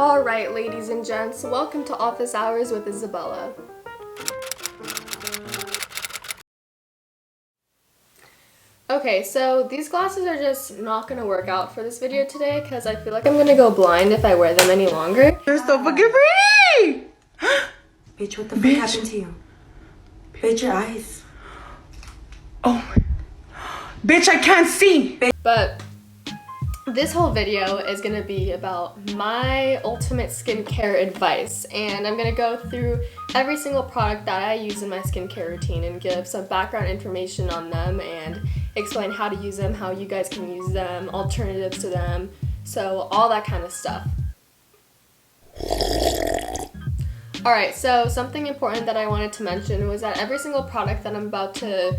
Alright, ladies and gents, welcome to Office Hours with Isabella. Okay, so these glasses are just not going to work out for this video today because I feel like I'm going to go blind if I wear them any longer. You're so fucking pretty! Bitch, what the fuck happened to you? Bitch, your eyes. Oh, bitch, I can't see! But this whole video is going to be about my ultimate skincare advice, and I'm going to go through every single product that I use in my skincare routine and give some background information on them and explain how to use them, how you guys can use them, alternatives to them, so all that kind of stuff. Alright, so something important that I wanted to mention was that every single product that I'm about to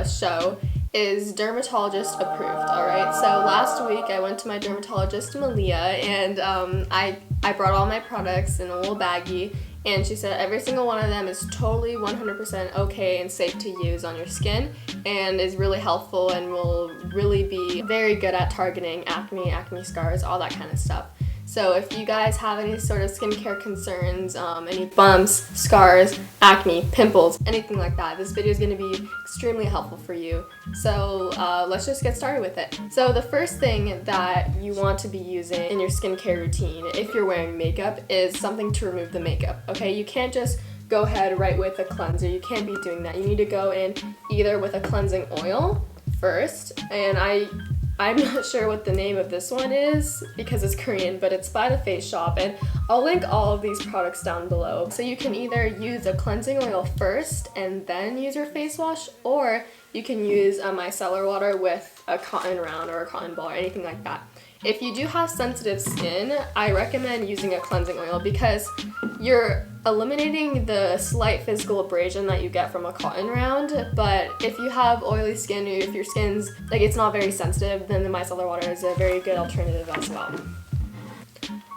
show is Dermatologist Approved, alright? So last week I went to my dermatologist, Malia, and I brought all my products in a little baggie, and she said every single one of them is totally 100% okay and safe to use on your skin and is really helpful and will really be very good at targeting acne scars, all that kind of stuff. So if you guys have any sort of skincare concerns, any bumps, scars, acne, pimples, anything like that, this video is going to be extremely helpful for you. So let's just get started with it. So the first thing that you want to be using in your skincare routine, if you're wearing makeup, is something to remove the makeup, okay? You can't just go ahead right with a cleanser. You can't be doing that. You need to go in either with a cleansing oil first, and I'm not sure what the name of this one is because it's Korean, but it's by the Face Shop, and I'll link all of these products down below. So you can either use a cleansing oil first and then use your face wash, or you can use a micellar water with a cotton round or a cotton ball or anything like that. If you do have sensitive skin, I recommend using a cleansing oil because you're eliminating the slight physical abrasion that you get from a cotton round, but if you have oily skin or if your skin's like it's not very sensitive, then the micellar water is a very good alternative as well.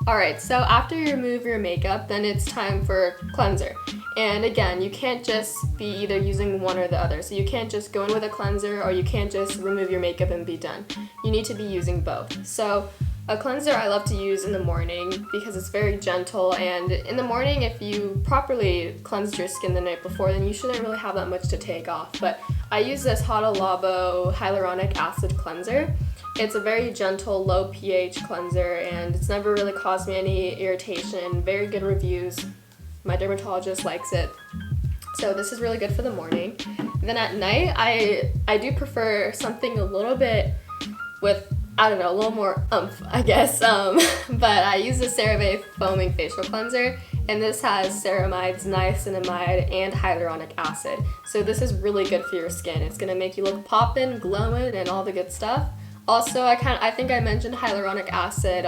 Alright, so after you remove your makeup, then it's time for cleanser. And again, you can't just be either using one or the other. So you can't just go in with a cleanser or you can't just remove your makeup and be done. You need to be using both. So a cleanser I love to use in the morning because it's very gentle, and in the morning if you properly cleansed your skin the night before, then you shouldn't really have that much to take off. But I use this Hada Labo Hyaluronic Acid cleanser. It's a very gentle, low pH cleanser, and it's never really caused me any irritation. Very good reviews. My dermatologist likes it. So this is really good for the morning. Then at night, I do prefer something a little bit with, I don't know, a little more oomph, I guess. But I use the CeraVe Foaming Facial Cleanser, and this has ceramides, niacinamide, and hyaluronic acid. So this is really good for your skin. It's gonna make you look poppin', glowing, and all the good stuff. Also, I think I mentioned hyaluronic acid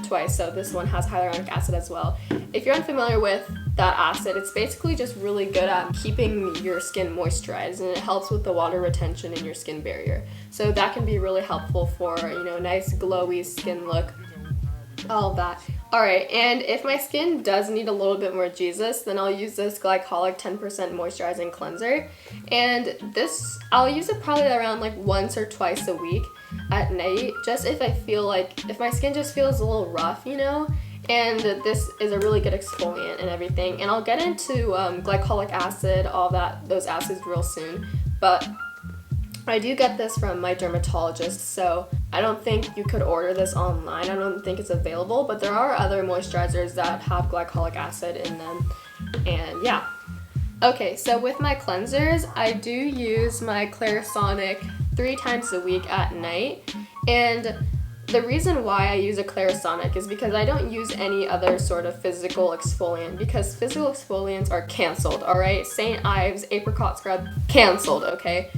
twice, so this one has hyaluronic acid as well. If you're unfamiliar with that acid, it's basically just really good at keeping your skin moisturized, and it helps with the water retention in your skin barrier. So that can be really helpful for, you know, nice glowy skin look, all of that. Alright, and if my skin does need a little bit more Jesus, then I'll use this Glycolic 10% moisturizing cleanser. And this, I'll use it probably around like once or twice a week at night, just if I feel like, if my skin just feels a little rough, you know? And this is a really good exfoliant and everything. And I'll get into glycolic acid, all that, those acids real soon. But I do get this from my dermatologist, so I don't think you could order this online. I don't think it's available, but there are other moisturizers that have glycolic acid in them. And yeah. Okay, so with my cleansers, I do use my Clarisonic 3 times a week at night. And the reason why I use a Clarisonic is because I don't use any other sort of physical exfoliant, because physical exfoliants are canceled, alright? St. Ives Apricot Scrub, canceled, okay?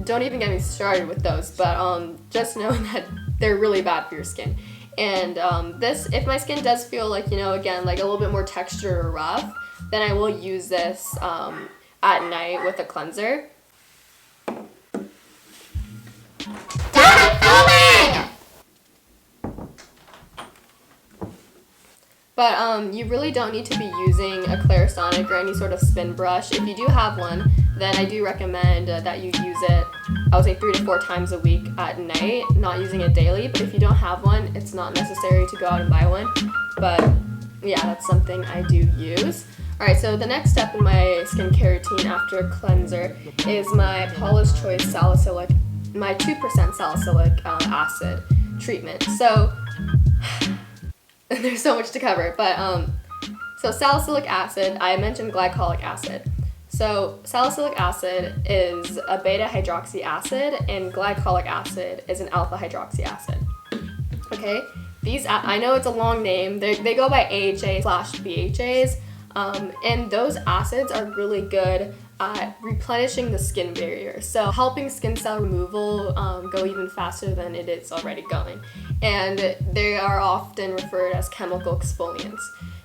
Don't even get me started with those, but just know that they're really bad for your skin. And this, if my skin does feel like, you know, again, like a little bit more texture or rough, then I will use this at night with a cleanser. But you really don't need to be using a Clarisonic or any sort of spin brush. If you do have one, then I do recommend that you use it I would say 3 to 4 times a week at night, not using it daily. But if you don't have one, it's not necessary to go out and buy one. But yeah, that's something I do use. Alright, so the next step in my skincare routine after cleanser is my Paula's Choice Salicylic, my 2% Salicylic Acid treatment. So there's so much to cover, but so salicylic acid, I mentioned glycolic acid. So salicylic acid is a beta hydroxy acid, and glycolic acid is an alpha hydroxy acid. Okay, these I know it's a long name. They go by AHA/BHAs, and those acids are really good at replenishing the skin barrier, so helping skin cell removal go even faster than it is already going. And they are often referred as chemical exfoliants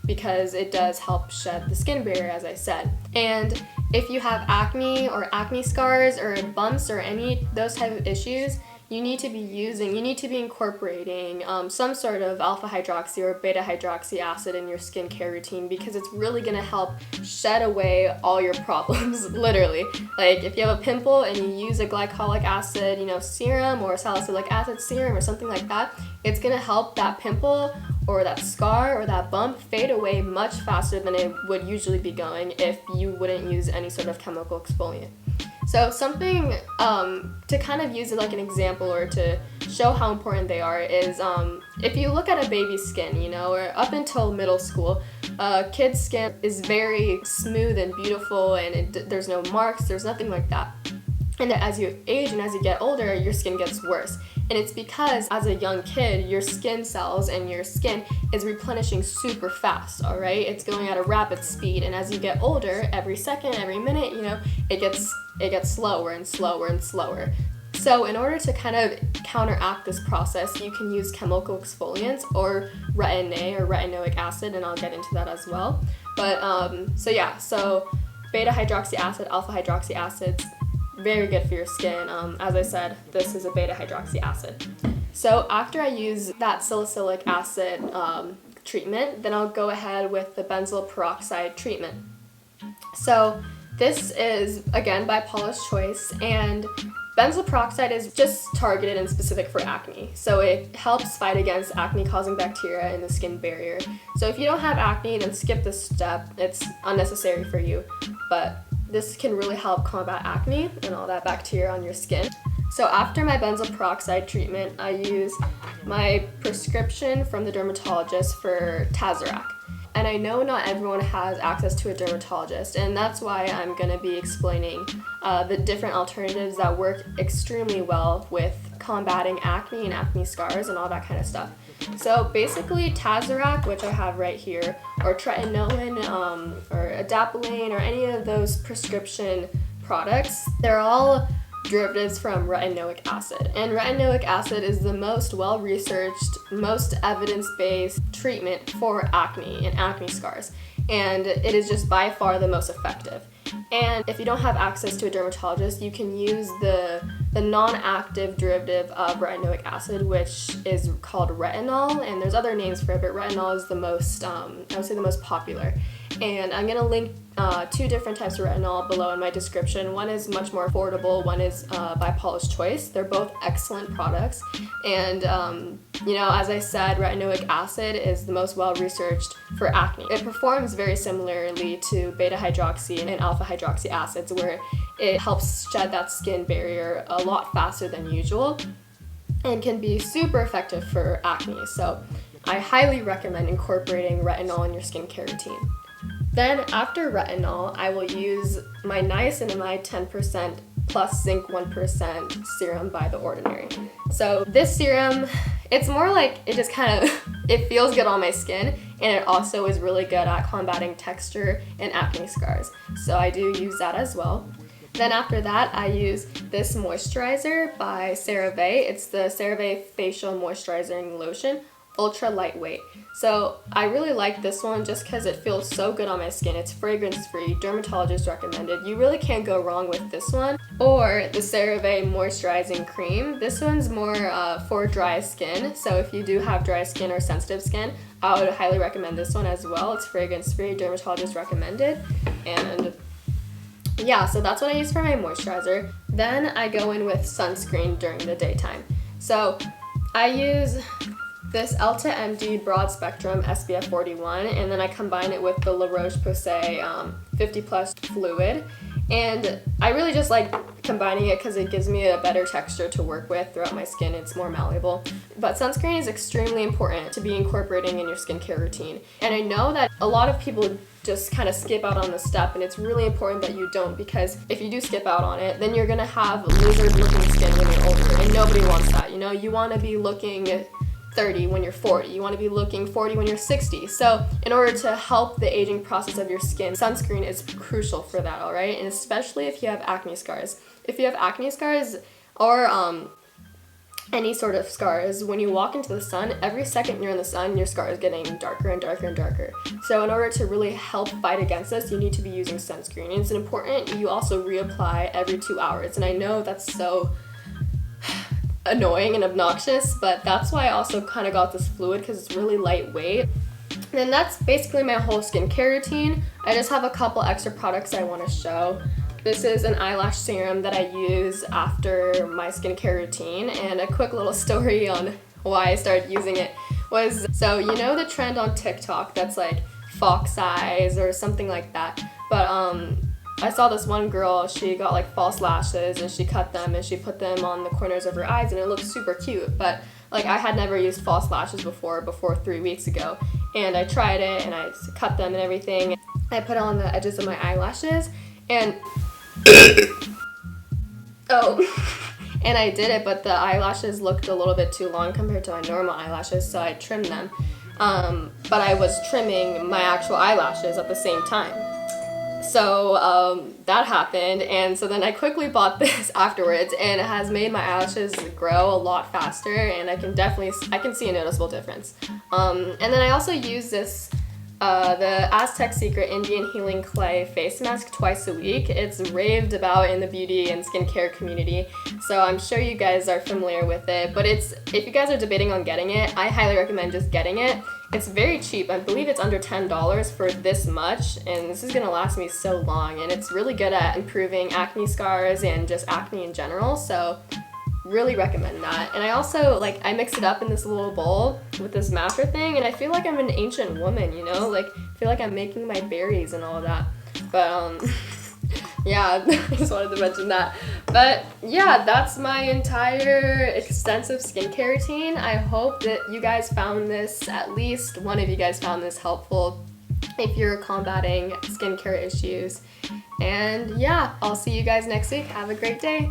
because it does help shed the skin barrier, as I said. And if you have acne or acne scars or bumps or any those type of issues, you need to be incorporating some sort of alpha hydroxy or beta hydroxy acid in your skincare routine, because it's really gonna help shed away all your problems, literally. Like if you have a pimple and you use a glycolic acid, serum or salicylic acid serum or something like that, it's gonna help that pimple or that scar or that bump fade away much faster than it would usually be going if you wouldn't use any sort of chemical exfoliant. So something to kind of use it like an example or to show how important they are is if you look at a baby's skin, or up until middle school, kid's skin is very smooth and beautiful, and there's no marks, there's nothing like that. And as you age and as you get older, your skin gets worse. And it's because as a young kid, your skin cells and your skin is replenishing super fast, all right? It's going at a rapid speed. And as you get older, every second, every minute, it gets slower and slower and slower. So in order to kind of counteract this process, you can use chemical exfoliants or retin A or retinoic acid, and I'll get into that as well. But so beta hydroxy acid, alpha hydroxy acids, very good for your skin. As I said, this is a beta hydroxy acid. So after I use that salicylic acid treatment, then I'll go ahead with the benzoyl peroxide treatment. So this is, again, by Paula's Choice, and benzoyl peroxide is just targeted and specific for acne. So it helps fight against acne-causing bacteria in the skin barrier. So if you don't have acne, then skip this step. It's unnecessary for you, but this can really help combat acne and all that bacteria on your skin. So after my benzoyl peroxide treatment, I use my prescription from the dermatologist for Tazorac. And I know not everyone has access to a dermatologist, and that's why I'm going to be explaining the different alternatives that work extremely well with combating acne and acne scars and all that kind of stuff. So basically Tazorac, which I have right here, or tretinoin, or adapalene, or any of those prescription products, they're all derivatives from retinoic acid. And retinoic acid is the most well-researched, most evidence-based treatment for acne and acne scars. And it is just by far the most effective. And if you don't have access to a dermatologist, you can use the non-active derivative of retinoic acid, which is called retinol, and there's other names for it, but retinol is the most, I would say the most popular. And I'm going to link 2 different types of retinol below in my description. One is much more affordable, one is by Paula's Choice. They're both excellent products. And, as I said, retinoic acid is the most well-researched for acne. It performs very similarly to beta hydroxy and alpha hydroxy acids, where it helps shed that skin barrier a lot faster than usual and can be super effective for acne. So I highly recommend incorporating retinol in your skincare routine. Then after retinol, I will use my Niacinamide 10% plus Zinc 1% serum by The Ordinary. So this serum, it's more like it just kind of, it feels good on my skin, and it also is really good at combating texture and acne scars. So I do use that as well. Then after that, I use this moisturizer by CeraVe. It's the CeraVe Facial Moisturizing Lotion, ultra lightweight. So I really like this one just because it feels so good on my skin. It's fragrance free, dermatologist recommended. You really can't go wrong with this one. Or the CeraVe Moisturizing Cream. This one's more for dry skin. So if you do have dry skin or sensitive skin, I would highly recommend this one as well. It's fragrance free, dermatologist recommended. And yeah, so that's what I use for my moisturizer. Then I go in with sunscreen during the daytime. So I use this Elta MD Broad Spectrum SPF 41, and then I combine it with the La Roche-Posay 50 Plus Fluid. And I really just like combining it because it gives me a better texture to work with throughout my skin. It's more malleable. But sunscreen is extremely important to be incorporating in your skincare routine. And I know that a lot of people just kind of skip out on this step, and it's really important that you don't, because if you do skip out on it, then you're gonna have lizard looking skin when you're older, and nobody wants that. You know, you want to be looking 30 when you're 40. You want to be looking 40 when you're 60. So in order to help the aging process of your skin, sunscreen is crucial for that, all right? And especially if you have acne scars. If you have acne scars or any sort of scars, when you walk into the sun, every second you're in the sun, your scar is getting darker and darker and darker. So in order to really help fight against this, you need to be using sunscreen. And it's important you also reapply every 2 hours. And I know that's so annoying and obnoxious, but that's why I also kind of got this fluid, because it's really lightweight. And that's basically my whole skincare routine. I just have a couple extra products I want to show. This is an eyelash serum that I use after my skincare routine, and a quick little story on why I started using it was, so you know the trend on TikTok that's like fox eyes or something like that, but I saw this one girl, she got like false lashes and she cut them and she put them on the corners of her eyes and it looked super cute. But like I had never used false lashes before 3 weeks ago, and I tried it and I cut them and everything. I put it on the edges of my eyelashes and and I did it, but the eyelashes looked a little bit too long compared to my normal eyelashes, so I trimmed them. But I was trimming my actual eyelashes at the same time. So that happened, and so then I quickly bought this afterwards, and it has made my eyelashes grow a lot faster, and I can see a noticeable difference. And then I also use this the Aztec Secret Indian Healing Clay face mask twice a week. It's raved about in the beauty and skincare community, so I'm sure you guys are familiar with it. But if you guys are debating on getting it, I highly recommend just getting it. It's very cheap. I believe it's under $10 for this much, and this is gonna last me so long, and it's really good at improving acne scars and just acne in general, so really recommend that. And I also, I mix it up in this little bowl with this masher thing, and I feel like I'm an ancient woman, you know? I feel like I'm making my berries and all of that. But, yeah, I just wanted to mention that. But, yeah, that's my entire extensive skincare routine. I hope that you guys found this, at least one of you guys found this helpful if you're combating skincare issues. And, yeah, I'll see you guys next week. Have a great day.